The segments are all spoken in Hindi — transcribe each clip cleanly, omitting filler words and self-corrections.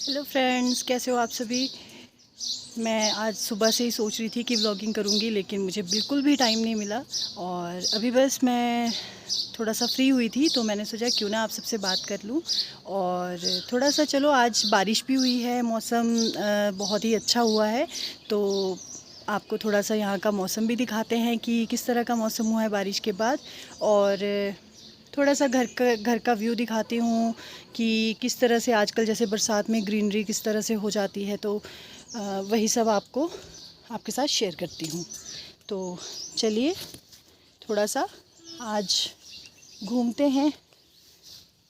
हेलो फ्रेंड्स, कैसे हो आप सभी। मैं आज सुबह से ही सोच रही थी कि व्लॉगिंग करूंगी, लेकिन मुझे बिल्कुल भी टाइम नहीं मिला। और अभी बस मैं थोड़ा सा फ्री हुई थी तो मैंने सोचा क्यों ना आप सबसे बात कर लूं। और थोड़ा सा चलो, आज बारिश भी हुई है, मौसम बहुत ही अच्छा हुआ है। तो आपको थोड़ा सा यहाँ का मौसम भी दिखाते हैं कि किस तरह का मौसम हुआ है बारिश के बाद। और थोड़ा सा घर का व्यू दिखाती हूँ कि किस तरह से आजकल जैसे बरसात में ग्रीनरी किस तरह से हो जाती है। तो वही सब आपके साथ शेयर करती हूँ। तो चलिए थोड़ा सा आज घूमते हैं,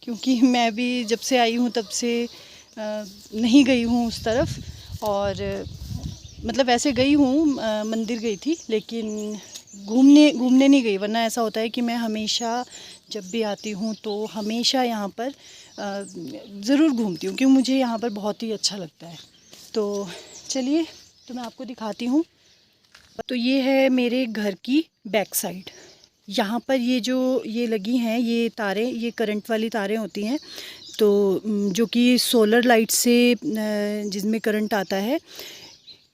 क्योंकि मैं भी जब से आई हूँ तब से नहीं गई हूँ उस तरफ। और मतलब वैसे गई हूँ, मंदिर गई थी, लेकिन घूमने घूमने नहीं गई। वरना ऐसा होता है कि मैं हमेशा जब भी आती हूँ तो हमेशा यहाँ पर ज़रूर घूमती हूँ, क्योंकि मुझे यहाँ पर बहुत ही अच्छा लगता है। तो चलिए, तो मैं आपको दिखाती हूँ। तो ये है मेरे घर की बैक साइड। यहाँ पर ये लगी हैं ये तारें, ये करंट वाली तारें होती हैं। तो जो कि सोलर लाइट से जिसमें करंट आता है,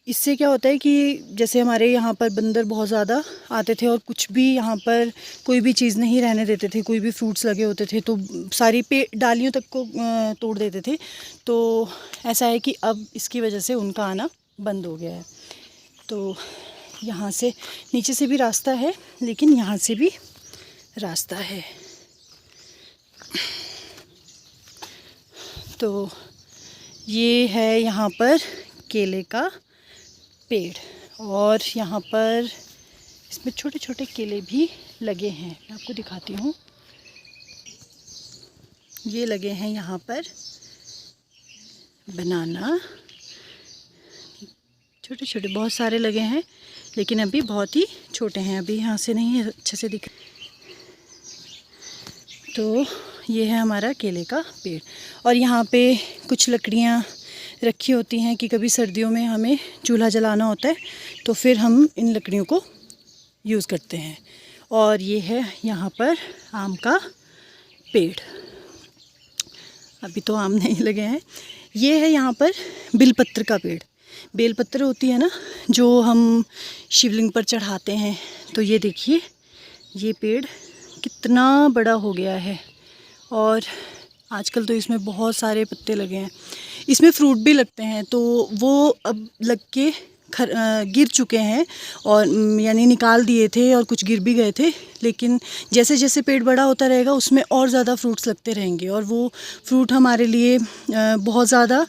इससे क्या होता है कि जैसे हमारे यहाँ पर बंदर बहुत ज़्यादा आते थे और कुछ भी यहाँ पर कोई भी चीज़ नहीं रहने देते थे। कोई भी फ्रूट्स लगे होते थे तो सारी डालियों तक को तोड़ देते थे। तो ऐसा है कि अब इसकी वजह से उनका आना बंद हो गया है। तो यहाँ से नीचे से भी रास्ता है, लेकिन यहाँ से भी रास्ता है। तो ये है यहाँ पर केले का पेड़, और यहाँ पर इसमें छोटे छोटे केले भी लगे हैं। मैं आपको दिखाती हूँ, ये लगे हैं यहाँ पर बनाना। छोटे छोटे बहुत सारे लगे हैं, लेकिन अभी बहुत ही छोटे हैं, अभी यहाँ से नहीं अच्छे से दिख। तो ये है हमारा केले का पेड़। और यहाँ पे कुछ लकड़ियाँ रखी होती हैं कि कभी सर्दियों में हमें चूल्हा जलाना होता है, तो फिर हम इन लकड़ियों को यूज़ करते हैं। और ये है यहाँ पर आम का पेड़। अभी तो आम नहीं लगे हैं। ये है यहाँ पर बेलपत्र का पेड़। बेलपत्र होती है ना, जो हम शिवलिंग पर चढ़ाते हैं। तो ये देखिए, ये पेड़ कितना बड़ा हो गया है, और आजकल तो इसमें बहुत सारे पत्ते लगे हैं। इसमें फ्रूट भी लगते हैं, तो वो अब लग के गिर चुके हैं, और यानी निकाल दिए थे, और कुछ गिर भी गए थे। लेकिन जैसे जैसे पेड़ बड़ा होता रहेगा उसमें और ज़्यादा फ्रूट्स लगते रहेंगे, और वो फ्रूट हमारे लिए बहुत ज़्यादा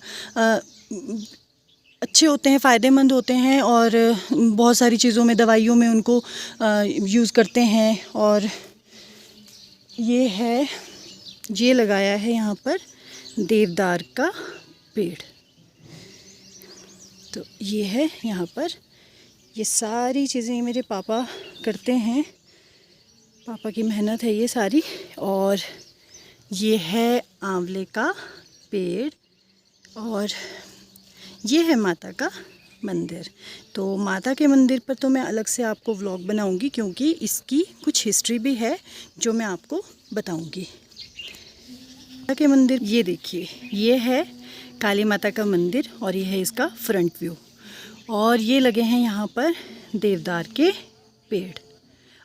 अच्छे होते हैं, फ़ायदेमंद होते हैं। और बहुत सारी चीज़ों में, दवाइयों में उनको यूज़ करते हैं। और ये लगाया है यहाँ पर देवदार का पेड़। तो ये है यहाँ पर, ये सारी चीज़ें मेरे पापा करते हैं, पापा की मेहनत है ये सारी। और ये है आंवले का पेड़, और ये है माता का मंदिर। तो माता के मंदिर पर तो मैं अलग से आपको व्लॉग बनाऊंगी, क्योंकि इसकी कुछ हिस्ट्री भी है जो मैं आपको बताऊंगी। माता के मंदिर, ये देखिए, ये है काली माता का मंदिर, और ये है इसका फ्रंट व्यू। और ये लगे हैं यहाँ पर देवदार के पेड़।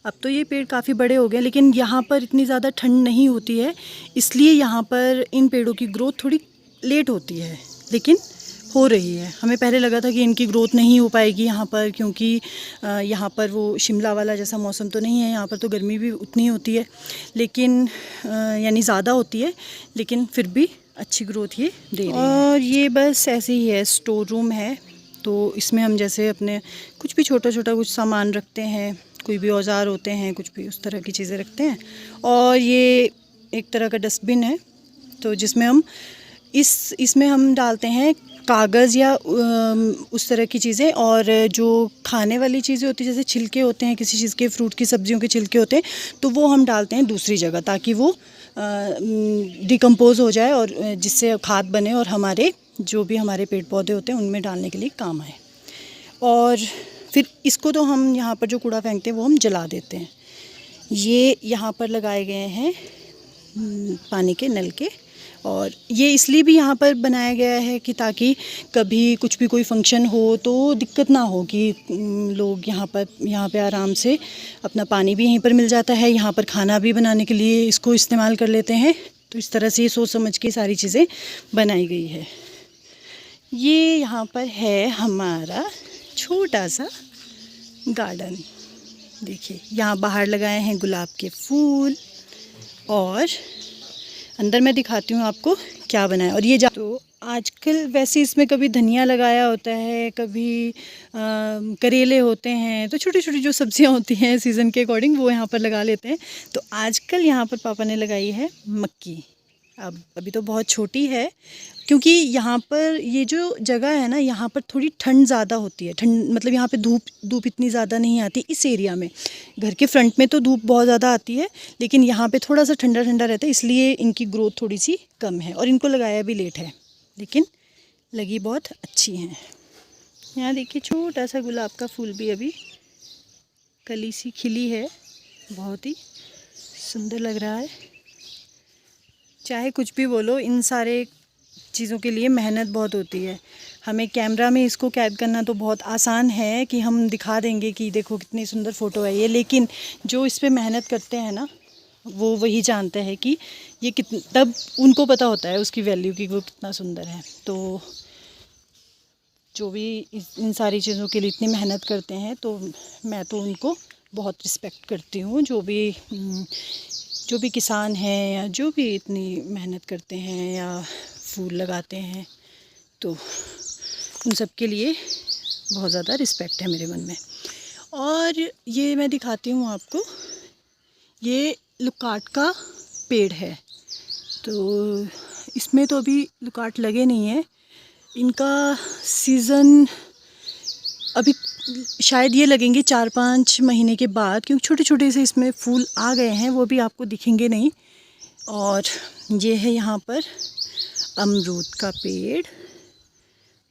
अब तो ये पेड़ काफ़ी बड़े हो गए, लेकिन यहाँ पर इतनी ज़्यादा ठंड नहीं होती है, इसलिए यहाँ पर इन पेड़ों की ग्रोथ थोड़ी लेट होती है, लेकिन हो रही है। हमें पहले लगा था कि इनकी ग्रोथ नहीं हो पाएगी यहाँ पर, क्योंकि यहाँ पर वो शिमला वाला जैसा मौसम तो नहीं है। यहाँ पर तो गर्मी भी उतनी होती है, लेकिन यानी ज़्यादा होती है, लेकिन फिर भी अच्छी ग्रोथ ये दे रही है। और ये बस ऐसे ही है, स्टोर रूम है। तो इसमें हम जैसे अपने कुछ भी छोटा छोटा कुछ सामान रखते हैं, कोई भी औजार होते हैं, कुछ भी उस तरह की चीज़ें रखते हैं। और ये एक तरह का डस्टबिन है, तो जिसमें हम इसमें हम डालते हैं कागज़ या उस तरह की चीज़ें। और जो खाने वाली चीज़ें होती हैं, जैसे छिलके होते हैं किसी चीज़ के, फ्रूट की, सब्जियों के छिलके होते हैं, तो वो हम डालते हैं दूसरी जगह, ताकि वो डिकम्पोज़ हो जाए, और जिससे खाद बने, और हमारे जो भी हमारे पेड़ पौधे होते हैं उनमें डालने के लिए काम आए। और फिर इसको तो हम यहाँ पर जो कूड़ा फेंकते हैं वो हम जला देते हैं। ये यहाँ पर लगाए गए हैं पानी के नल के, और ये इसलिए भी यहाँ पर बनाया गया है कि ताकि कभी कुछ भी कोई फंक्शन हो तो दिक्कत ना हो, कि लोग यहाँ पे आराम से अपना पानी भी यहीं पर मिल जाता है, यहाँ पर खाना भी बनाने के लिए इसको इस्तेमाल कर लेते हैं। तो इस तरह से सोच समझ के सारी चीज़ें बनाई गई है। ये यहाँ पर है हमारा छोटा सा गार्डन। देखिए यहाँ बाहर लगाए हैं गुलाब के फूल, और अंदर मैं दिखाती हूँ आपको क्या बना है। और ये तो आजकल वैसे इसमें कभी धनिया लगाया होता है, कभी करेले होते हैं, तो छोटी छोटी जो सब्जियां होती हैं सीज़न के अकॉर्डिंग वो यहाँ पर लगा लेते हैं। तो आजकल यहाँ पर पापा ने लगाई है मक्की। अब अभी तो बहुत छोटी है, क्योंकि यहाँ पर ये जो जगह है ना, यहाँ पर थोड़ी ठंड ज़्यादा होती है। ठंड मतलब यहाँ पे धूप इतनी ज़्यादा नहीं आती इस एरिया में। घर के फ्रंट में तो धूप बहुत ज़्यादा आती है, लेकिन यहाँ पे थोड़ा सा ठंडा ठंडा रहता है, इसलिए इनकी ग्रोथ थोड़ी सी कम है। और इनको लगाया भी लेट है, लेकिन लगी बहुत अच्छी हैं। यहाँ देखिए छोटा सा गुलाब का फूल भी अभी कली सी खिली है, बहुत ही सुंदर लग रहा है। चाहे कुछ भी बोलो, इन सारे चीज़ों के लिए मेहनत बहुत होती है। हमें कैमरा में इसको कैद करना तो बहुत आसान है कि हम दिखा देंगे कि देखो कितनी सुंदर फ़ोटो है ये, लेकिन जो इस पे मेहनत करते हैं ना, वो वही जानते हैं कि ये तब उनको पता होता है उसकी वैल्यू कि वो कितना सुंदर है। तो जो भी इन सारी चीज़ों के लिए इतनी मेहनत करते हैं, तो मैं तो उनको बहुत रिस्पेक्ट करती हूँ। जो भी किसान हैं या जो भी इतनी मेहनत करते हैं या फूल लगाते हैं, तो उन सब के लिए बहुत ज़्यादा रिस्पेक्ट है मेरे मन में। और ये मैं दिखाती हूँ आपको, ये लुकाट का पेड़ है। तो इसमें तो अभी लुकाट लगे नहीं है, इनका सीज़न अभी शायद ये लगेंगे 4-5 महीने के बाद, क्योंकि छोटे छोटे से इसमें फूल आ गए हैं, वो भी आपको दिखेंगे नहीं। और ये है यहाँ पर अमरूद का पेड़,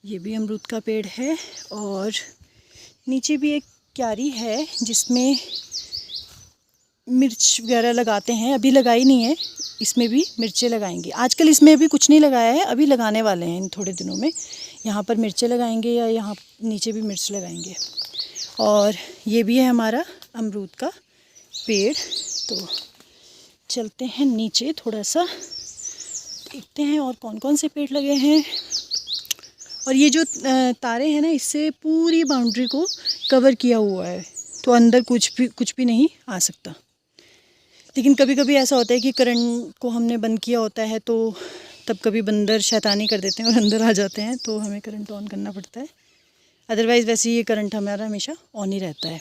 ये भी अमरूद का पेड़ है। और नीचे भी एक क्यारी है जिसमें मिर्च वगैरह लगाते हैं, अभी लगाई नहीं है, इसमें भी मिर्चें लगाएंगे। आजकल इसमें अभी कुछ नहीं लगाया है, अभी लगाने वाले हैं इन थोड़े दिनों में। यहाँ पर मिर्चें लगाएंगे या यहाँ नीचे भी मिर्च लगाएंगे। और ये भी है हमारा अमरूद का पेड़। तो चलते हैं नीचे, थोड़ा सा देखते हैं और कौन कौन से पेड़ लगे हैं। और ये जो तारे हैं ना, इससे पूरी बाउंड्री को कवर किया हुआ है, तो अंदर कुछ भी नहीं आ सकता। लेकिन कभी कभी ऐसा होता है कि करंट को हमने बंद किया होता है, तो तब कभी बंदर शैतानी कर देते हैं और अंदर आ जाते हैं, तो हमें करंट ऑन करना पड़ता है। अदरवाइज़ वैसे ये करंट हमारा हमेशा ऑन ही रहता है।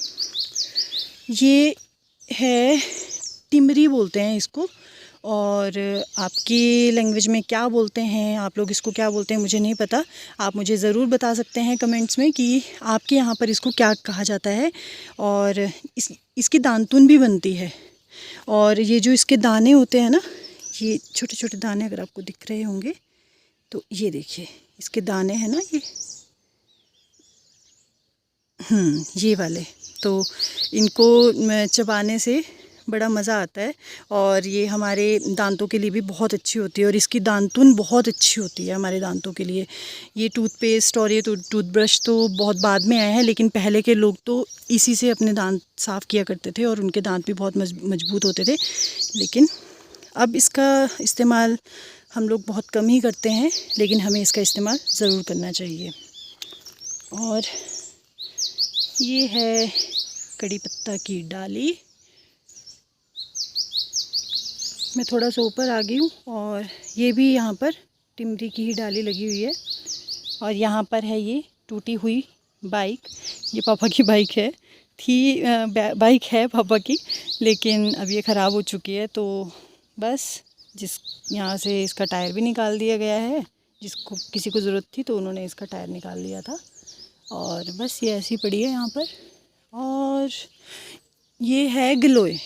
ये है टिमरी बोलते हैं इसको, और आपकी लैंग्वेज में क्या बोलते हैं, आप लोग इसको क्या बोलते हैं मुझे नहीं पता। आप मुझे ज़रूर बता सकते हैं कमेंट्स में कि आपके यहाँ पर इसको क्या कहा जाता है। और इसकी दांतुन भी बनती है। और ये जो इसके दाने होते हैं ना, ये छोटे छोटे दाने अगर आपको दिख रहे होंगे, तो ये देखिए इसके दाने हैं ना, ये वाले, तो इनको चबाने से बड़ा मज़ा आता है। और ये हमारे दांतों के लिए भी बहुत अच्छी होती है, और इसकी दांतुन बहुत अच्छी होती है हमारे दांतों के लिए। ये टूथपेस्ट और ये टूथब्रश तो बहुत बाद में आए हैं, लेकिन पहले के लोग तो इसी से अपने दांत साफ़ किया करते थे, और उनके दांत भी बहुत मजबूत होते थे। लेकिन अब इसका इस्तेमाल हम लोग बहुत कम ही करते हैं, लेकिन हमें इसका इस्तेमाल ज़रूर करना चाहिए। और ये है कड़ी पत्ता की डाली। मैं थोड़ा सा ऊपर आ गई हूँ, और ये भी यहाँ पर टिमरी की ही डाली लगी हुई है। और यहाँ पर है ये टूटी हुई बाइक, ये पापा की बाइक है, बाइक है पापा की, लेकिन अब ये ख़राब हो चुकी है। तो बस यहाँ से इसका टायर भी निकाल दिया गया है, जिसको किसी को ज़रूरत थी तो उन्होंने इसका टायर निकाल दिया था। और बस ये ऐसी पड़ी है यहाँ पर। और ये है गिलोय,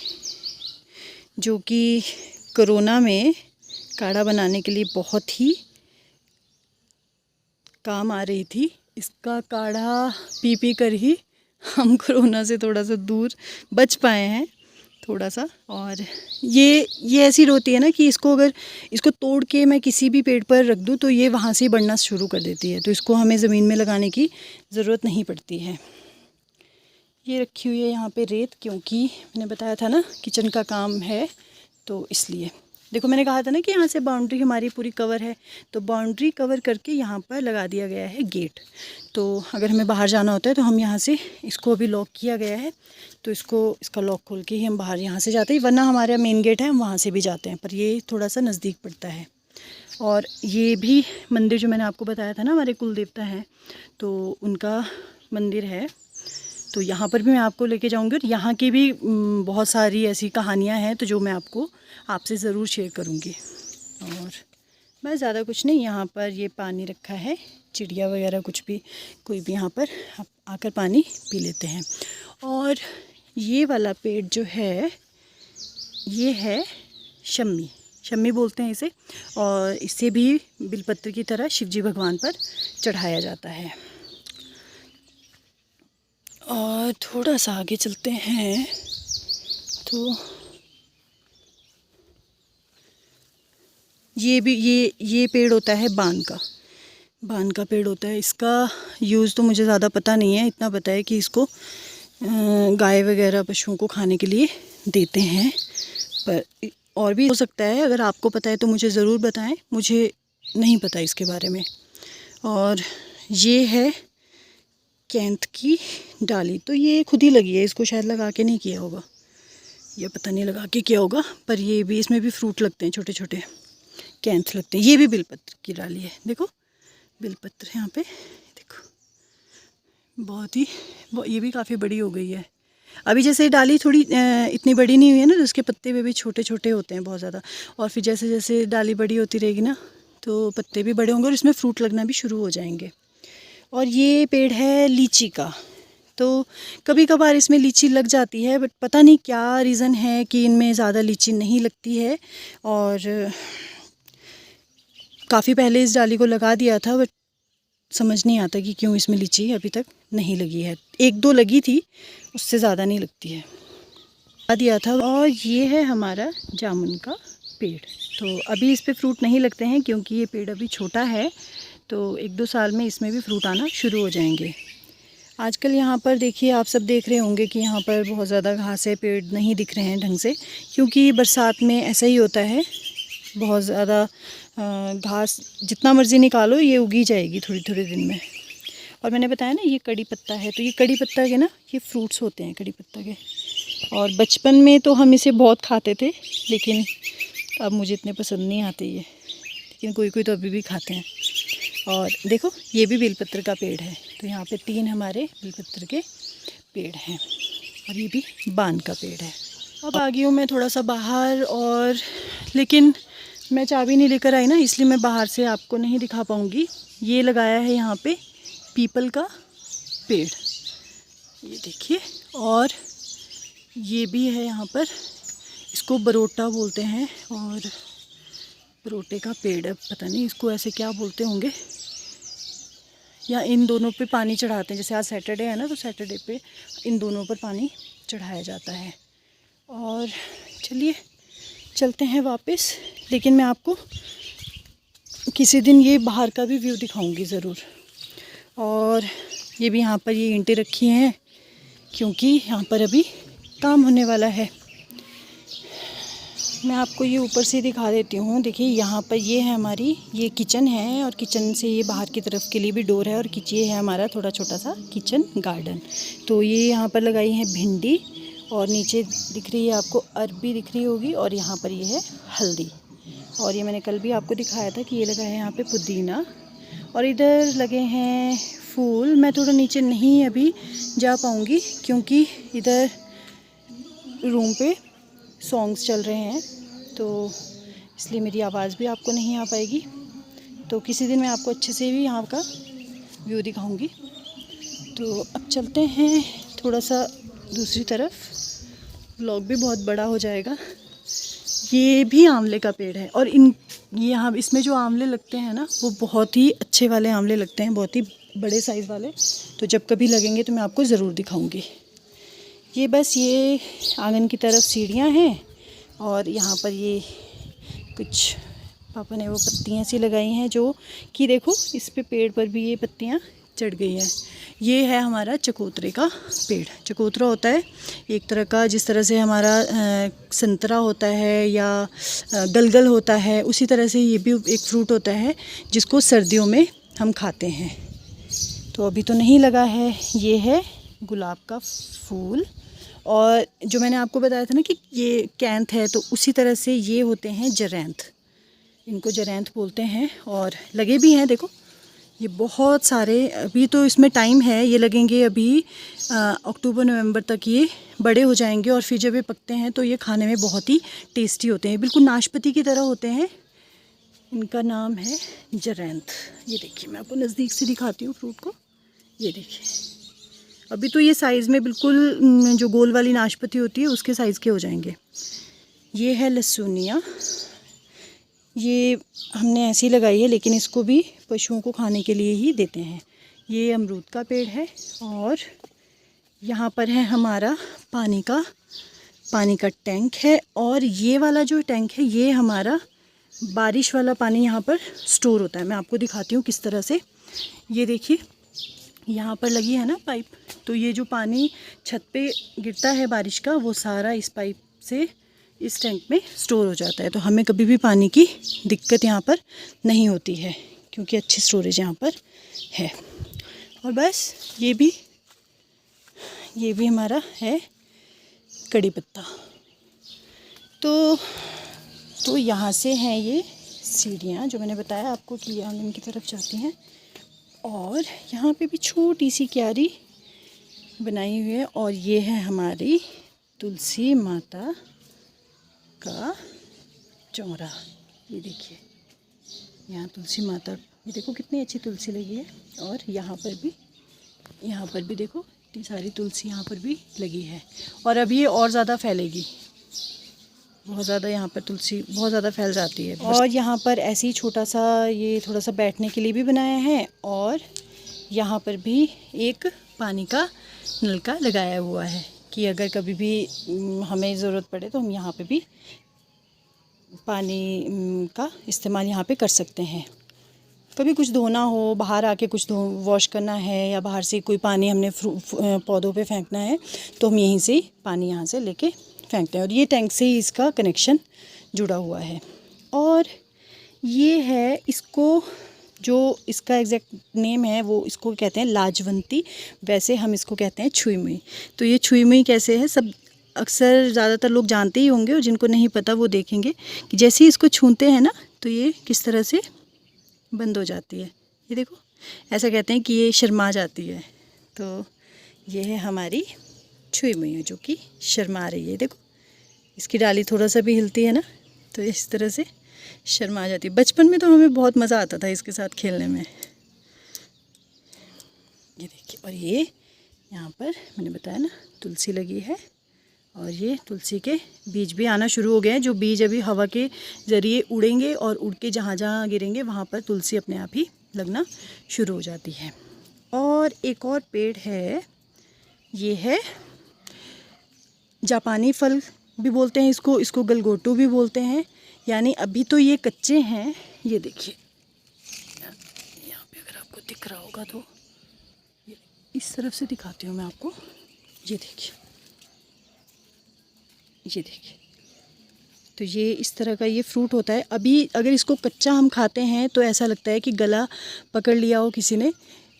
जो कि कोरोना में काढ़ा बनाने के लिए बहुत ही काम आ रही थी। इसका काढ़ा पी कर ही हम कोरोना से थोड़ा सा दूर बच पाए हैं। थोड़ा सा। और ये ऐसी होती है ना कि इसको अगर इसको तोड़ के मैं किसी भी पेड़ पर रख दूँ तो ये वहाँ से बढ़ना शुरू कर देती है, तो इसको हमें ज़मीन में लगाने की ज़रूरत नहीं पड़ती है। ये रखी हुई है यहाँ पे रेत, क्योंकि मैंने बताया था ना किचन का काम है, तो इसलिए। देखो मैंने कहा था ना कि यहाँ से बाउंड्री हमारी पूरी कवर है, तो बाउंड्री कवर करके यहाँ पर लगा दिया गया है गेट। तो अगर हमें बाहर जाना होता है तो हम यहाँ से, इसको अभी लॉक किया गया है, तो इसका लॉक खोल के ही हम बाहर यहाँ से जाते हैं, वरना हमारा मेन गेट है हम वहाँ से भी जाते हैं, पर ये थोड़ा सा नज़दीक पड़ता है। और ये भी मंदिर जो मैंने आपको बताया था ना हमारे कुल देवता हैं, तो उनका मंदिर है, तो यहाँ पर भी मैं आपको लेके जाऊँगी। और यहाँ की भी बहुत सारी ऐसी कहानियाँ हैं तो जो मैं आपसे ज़रूर शेयर करूँगी। और मैं ज़्यादा कुछ नहीं, यहाँ पर ये पानी रखा है, चिड़िया वगैरह कुछ भी कोई भी यहाँ पर आकर पानी पी लेते हैं। और ये वाला पेड़ जो है ये है शम्मी बोलते हैं इसे, और इसे भी बिलपत्र की तरह शिवजी भगवान पर चढ़ाया जाता है। और थोड़ा सा आगे चलते हैं तो ये भी ये पेड़ होता है बान का पेड़ होता है। इसका यूज़ तो मुझे ज़्यादा पता नहीं है, इतना पता है कि इसको गाय वगैरह पशुओं को खाने के लिए देते हैं, पर और भी हो सकता है। अगर आपको पता है तो मुझे ज़रूर बताएं, मुझे नहीं पता इसके बारे में। और ये है कैंथ की डाली, तो ये खुद ही लगी है, इसको शायद लगा के नहीं किया होगा, या पता नहीं लगा के किया होगा, पर ये भी, इसमें भी फ्रूट लगते हैं, छोटे छोटे कैंथ लगते हैं। ये भी बिलपत्र की डाली है, देखो बिलपत्र यहाँ पे देखो, बहुत ही ये भी काफ़ी बड़ी हो गई है। अभी जैसे डाली थोड़ी इतनी बड़ी नहीं हुई है ना, तो उसके पत्ते भी छोटे छोटे होते हैं बहुत ज़्यादा, और फिर जैसे जैसे डाली बड़ी होती रहेगी ना तो पत्ते भी बड़े होंगे और इसमें फ्रूट लगना भी शुरू हो जाएंगे। और ये पेड़ है लीची का, तो कभी कभार इसमें लीची लग जाती है, बट पता नहीं क्या रीज़न है कि इनमें ज़्यादा लीची नहीं लगती है। और काफ़ी पहले इस डाली को लगा दिया था, बट समझ नहीं आता कि क्यों इसमें लीची अभी तक नहीं लगी है। एक दो लगी थी, उससे ज़्यादा नहीं लगती है, लगा दिया था। और ये है हमारा जामुन का पेड़, तो अभी इस पे फ्रूट नहीं लगते हैं क्योंकि ये पेड़ अभी छोटा है, तो 1-2 साल में इसमें भी फ्रूट आना शुरू हो जाएंगे। आजकल यहाँ पर देखिए, आप सब देख रहे होंगे कि यहाँ पर बहुत ज़्यादा घास है, पेड़ नहीं दिख रहे हैं ढंग से, क्योंकि बरसात में ऐसा ही होता है, बहुत ज़्यादा घास जितना मर्ज़ी निकालो ये उगी जाएगी थोड़ी थोड़े दिन में। और मैंने बताया ना ये कड़ी पत्ता है, तो ये कड़ी पत्ता के ना ये फ्रूट्स होते हैं कड़ी पत्ता के। और बचपन में तो हम इसे बहुत खाते थे, लेकिन अब मुझे इतने पसंद नहीं आते ये, लेकिन कोई कोई तो अभी भी खाते हैं। और देखो ये भी बेलपत्र का पेड़ है, तो यहाँ पे 3 हमारे बेलपत्र के पेड़ हैं, और ये भी बान का पेड़ है। अब आ गई हूँ मैं थोड़ा सा बाहर, और लेकिन मैं चाबी नहीं लेकर आई ना, इसलिए मैं बाहर से आपको नहीं दिखा पाऊँगी। ये लगाया है यहाँ पे पीपल का पेड़, ये देखिए। और ये भी है यहाँ पर, इसको बरोटा बोलते हैं, और बरोटे का पेड़ है, पता नहीं इसको ऐसे क्या बोलते होंगे। या इन दोनों पे पानी चढ़ाते हैं, जैसे आज सैटरडे है ना, तो सैटरडे पे इन दोनों पर पानी चढ़ाया जाता है। और चलिए चलते हैं वापस, लेकिन मैं आपको किसी दिन ये बाहर का भी व्यू दिखाऊंगी ज़रूर। और ये भी यहाँ पर ये ईंटें रखी हैं, क्योंकि यहाँ पर अभी काम होने वाला है। मैं आपको ये ऊपर से दिखा देती हूँ। देखिए यहाँ पर ये है हमारी, ये किचन है, और किचन से ये बाहर की तरफ के लिए भी डोर है, और ये है हमारा थोड़ा छोटा सा किचन गार्डन। तो ये यहाँ पर लगाई है भिंडी, और नीचे दिख रही है आपको अरबी दिख रही होगी, और यहाँ पर ये है हल्दी। और ये मैंने कल भी आपको दिखाया था कि ये लगा है यहाँ पे पुदीना, और इधर लगे हैं फूल। मैं थोड़ा नीचे नहीं अभी जा पाऊँगी, क्योंकि इधर रूम पे सॉन्ग्स चल रहे हैं, तो इसलिए मेरी आवाज़ भी आपको नहीं आ पाएगी। तो किसी दिन मैं आपको अच्छे से भी यहाँ का व्यू दिखाऊंगी। तो अब चलते हैं थोड़ा सा दूसरी तरफ, व्लॉग भी बहुत बड़ा हो जाएगा। ये भी आंवले का पेड़ है, और यहाँ इसमें जो आंवले लगते हैं ना, वो बहुत ही अच्छे वाले आंवले लगते हैं, बहुत ही बड़े साइज़ वाले। तो जब कभी लगेंगे तो मैं आपको ज़रूर दिखाऊंगी। ये बस ये आंगन की तरफ सीढ़ियाँ हैं और यहाँ पर ये कुछ पापा ने वो पत्तियाँ सी लगाई हैं जो कि देखो इस पे पेड़ पर भी ये पत्तियाँ चढ़ गई हैं। ये है हमारा चकोतरे का पेड़। चकोतरा होता है एक तरह का, जिस तरह से हमारा संतरा होता है या गलगल होता है, उसी तरह से ये भी एक फ्रूट होता है जिसको सर्दियों में हम खाते हैं। तो अभी तो नहीं लगा है। ये है गुलाब का फूल, और जो मैंने आपको बताया था ना कि ये कैंथ है, तो उसी तरह से ये होते हैं जरैंथ, इनको जरैंथ बोलते हैं। और लगे भी हैं, देखो ये बहुत सारे। अभी तो इसमें टाइम है, ये लगेंगे अभी अक्टूबर नवंबर तक ये बड़े हो जाएंगे, और फिर जब ये पकते हैं तो ये खाने में बहुत ही टेस्टी होते हैं, बिल्कुल नाशपाती की तरह होते हैं। इनका नाम है जरैंथ। ये देखिए, मैं आपको नज़दीक से दिखाती हूँ फ्रूट को। ये देखिए, अभी तो ये साइज़ में बिल्कुल जो गोल वाली नाशपाती होती है उसके साइज़ के हो जाएंगे। ये है लहसुनिया। ये हमने ऐसी लगाई है, लेकिन इसको भी पशुओं को खाने के लिए ही देते हैं। ये अमरूद का पेड़ है, और यहाँ पर है हमारा पानी का टैंक है। और ये वाला जो टैंक है ये हमारा बारिश वाला पानी यहाँ पर स्टोर होता है। मैं आपको दिखाती हूँ किस तरह से। ये देखिए, यहाँ पर लगी है ना पाइप, तो ये जो पानी छत पे गिरता है बारिश का, वो सारा इस पाइप से इस टैंक में स्टोर हो जाता है। तो हमें कभी भी पानी की दिक्कत यहाँ पर नहीं होती है, क्योंकि अच्छी स्टोरेज यहाँ पर है। और बस ये भी हमारा है कड़ी पत्ता। तो यहाँ से हैं ये सीढ़ियाँ जो मैंने बताया आपको कि आंगन की तरफ जाती हैं। और यहाँ पे भी छोटी सी क्यारी बनाई हुई है, और ये है हमारी तुलसी माता का चौरा। ये देखिए, यहाँ तुलसी माता, ये देखो कितनी अच्छी तुलसी लगी है। और यहाँ पर भी देखो इतनी सारी तुलसी यहाँ पर भी लगी है। और अब ये और ज़्यादा फैलेगी, बहुत ज़्यादा यहाँ पर तुलसी बहुत ज़्यादा फैल जाती है। और यहाँ पर ऐसे ही छोटा सा ये थोड़ा सा बैठने के लिए भी बनाया है, और यहाँ पर भी एक पानी का नलका लगाया हुआ है कि अगर कभी भी हमें ज़रूरत पड़े तो हम यहाँ पे भी पानी का इस्तेमाल यहाँ पे कर सकते हैं। कभी कुछ धोना हो, बाहर आके कुछ वॉश करना है, या बाहर से कोई पानी हमने पौधों पे फेंकना है, तो हम यहीं से पानी यहाँ से लेके फेंकते हैं। और ये टैंक से ही इसका कनेक्शन जुड़ा हुआ है। और ये है, इसको जो इसका एग्जैक्ट नेम है वो इसको कहते हैं लाजवंती, वैसे हम इसको कहते हैं छुई मुई। तो ये छुई मुई कैसे है, सब अक्सर ज़्यादातर लोग जानते ही होंगे, और जिनको नहीं पता वो देखेंगे कि जैसे ही इसको छूते हैं ना तो ये किस तरह से बंद हो जाती है। ये देखो, ऐसा कहते हैं कि ये शर्मा जाती है। तो ये है हमारी छुई मुई जो कि शर्मा रही है। देखो, इसकी डाली थोड़ा सा भी हिलती है ना तो इस तरह से शर्मा जाती है। बचपन में तो हमें बहुत मज़ा आता था इसके साथ खेलने में। ये देखिए, और ये यहाँ पर मैंने बताया ना तुलसी लगी है, और ये तुलसी के बीज भी आना शुरू हो गए हैं। जो बीज अभी हवा के ज़रिए उड़ेंगे, और उड़ के जहाँ जहाँ गिरेंगे वहाँ पर तुलसी अपने आप ही लगना शुरू हो जाती है। और एक और पेड़ है, ये है जापानी फल भी बोलते हैं इसको गलगोटू भी बोलते हैं। यानी अभी तो ये कच्चे हैं। ये देखिए, यहाँ पे अगर आपको दिख रहा होगा तो ये इस तरफ से दिखाती हूँ मैं आपको। ये देखिए, ये देखिए, तो ये इस तरह का ये फ्रूट होता है। अभी अगर इसको कच्चा हम खाते हैं तो ऐसा लगता है कि गला पकड़ लिया हो किसी ने,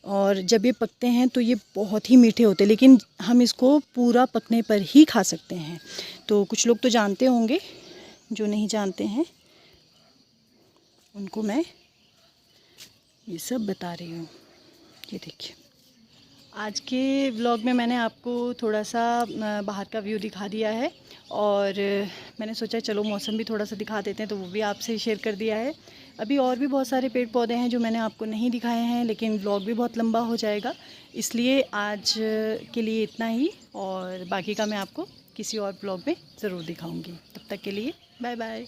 और जब ये पकते हैं तो ये बहुत ही मीठे होते हैं। लेकिन हम इसको पूरा पकने पर ही खा सकते हैं। तो कुछ लोग तो जानते होंगे, जो नहीं जानते हैं उनको मैं ये सब बता रही हूँ। ये देखिए, आज के व्लॉग में मैंने आपको थोड़ा सा बाहर का व्यू दिखा दिया है, और मैंने सोचा चलो मौसम भी थोड़ा सा दिखा देते हैं, तो वो भी आपसे शेयर कर दिया है। अभी और भी बहुत सारे पेड़ पौधे हैं जो मैंने आपको नहीं दिखाए हैं, लेकिन व्लॉग भी बहुत लंबा हो जाएगा, इसलिए आज के लिए इतना ही। और बाकी का मैं आपको किसी और व्लॉग में ज़रूर दिखाऊंगी। तब तक के लिए बाय बाय।